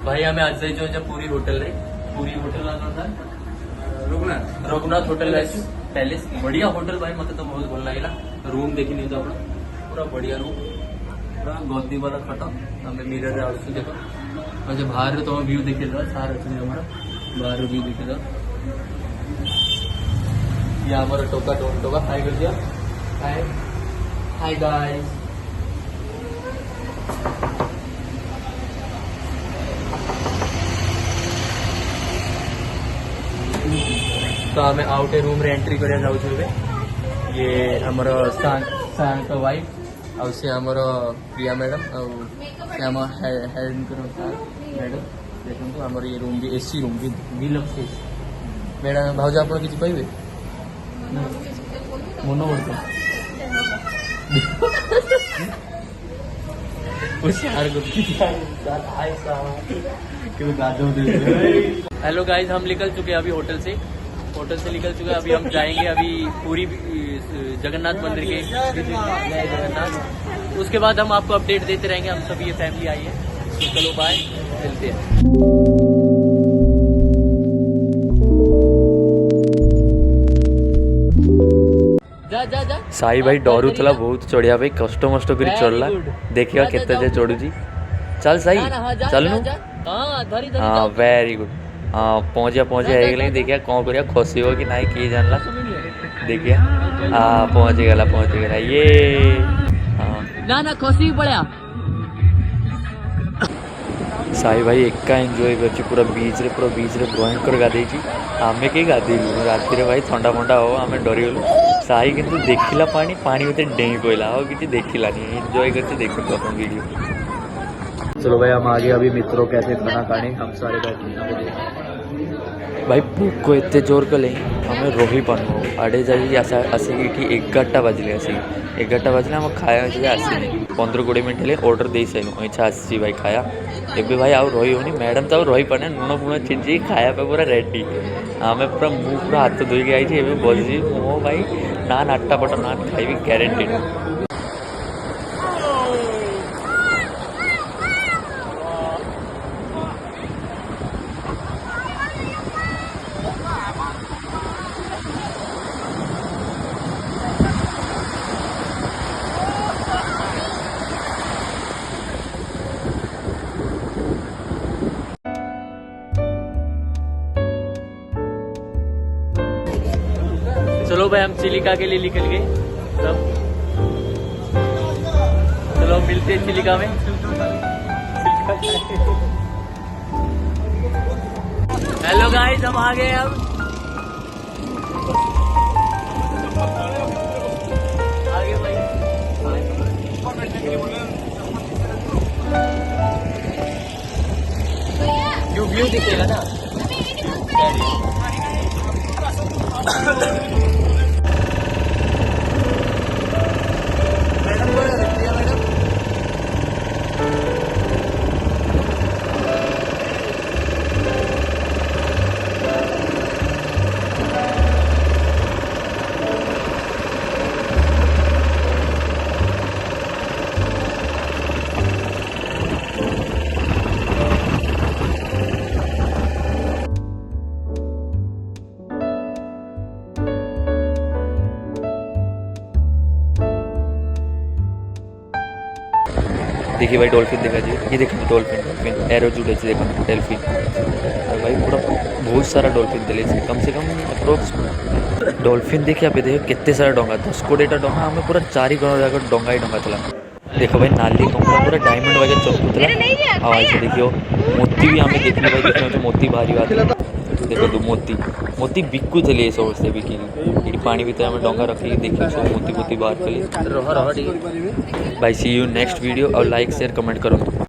भाई आम आज जाइए पूरी होटल रे पूरी होटल रघुनाथ होटल पैलेस बढ़िया होटल भाई मत तो बहुत भल लगे रूम देखी नहीं तो पूरा बढ़िया रूम पूरा गद्दी वाला खट आम मिरर रे आसु देख अच्छा बाहर तुम व्यू देखे सार अच्छे बाहर व्यू देखे ये हमारा टोका टोका हाई कर दिया हाय हाय गाइस तो आम आउटे रूम रे एंट्री करिया जाउछु एबे ये हमर सांक वाइफ आउ से हमर प्रिया मैडम आउ से हम हेड करो मैडम देखंतु हमर ये रूम भी एसी रूम भी डिलक्स एसी मैडम भाउजा आपण किछि कहबे मनो बोलतो हेलो गाइस हम निकल चुके हैं अभी होटल से निकल चुके हैं अभी हम जाएंगे अभी पूरी जगन्नाथ मंदिर के जगन्नाथ उसके बाद हम आपको अपडेट देते रहेंगे हम सभी ये फैमिली आई है तो चलो बाय मिलते हैं साई भाई डरू थला बहुत चढ़िया भाई कष्ट मष्ट कर चढ़ला देखिए केते जे चढ़ुची चल साई चल नु हां वेरी गुड हाँ पहुंचा है देखिए कौन करिया खसी हो कि नहीं किए जानला देखिए हाँ पहुंच गला ये हाँ ना खसी पड़ा साई भाई एका एंजॉय कर पूरा बीच रे भयंकर गाधे आम कहीं गाधेलु राति भाई ठंडा फंडा हो आम डरीगलु साई किंतु देखिला पानी भीतर डेई पड़ा और किसी देखिलानी एंजॉय करते देखो अपन वीडियो चलो भाई हम आगे अभी मित्रों कैसे खाना खाने हम सारे बैठे भाई भूख को इतने जोर कले हमें रही पानु आड़े जाइए आसिक 11टा बाजिले आसिक 11टा बाजिले आम खाया आसनी 15-20 मिनट हेल्ले ऑर्डर दे सारे इच्छा आसी भाई खाया एवं भाई आउ रही होनी मैडम तो रही पाने लुण फुण छिंची खाया पूरा रेडी आम पूरा मुँह पूरा हाथ धोईक आई बसी मो भाई नान 8टा पट नान खाइबी ग्यारेंटेड चलो भाई हम चिलिका के लिए निकल गए सब चलो मिलते हैं चिलिका में हेलो गाइस हम आ गए अब आगे भाई व्यू दिखेगा ना देखिए भाई डॉल्फिन देखा जी ये देखिए डॉल्फिन एरो जुड़े देखो डॉल्फिन भाई पूरा बहुत सारा डॉल्फिन दिले कम से कम अप्रोक्स डॉल्फिन देखिए आप देखो कितने सारा डोंगा 10-20टा डोंगा हमें पूरा 4 जगह डोंगा ही डोंगा था देखो भाई नाली कपड़ा पूरा डायमंड वगैरह चमकुला हाँ ऐसे देखियो मोती भी हमें देखने भाई देखने मोती भारी बात देखो तो मोती बिकु थे ये समस्ते बिकी पानी भीतर आम डंगा रखिक देखिए सब मोती बाहर कले भाई सी यू नेक्स्ट वीडियो और लाइक शेयर कमेंट करूँ।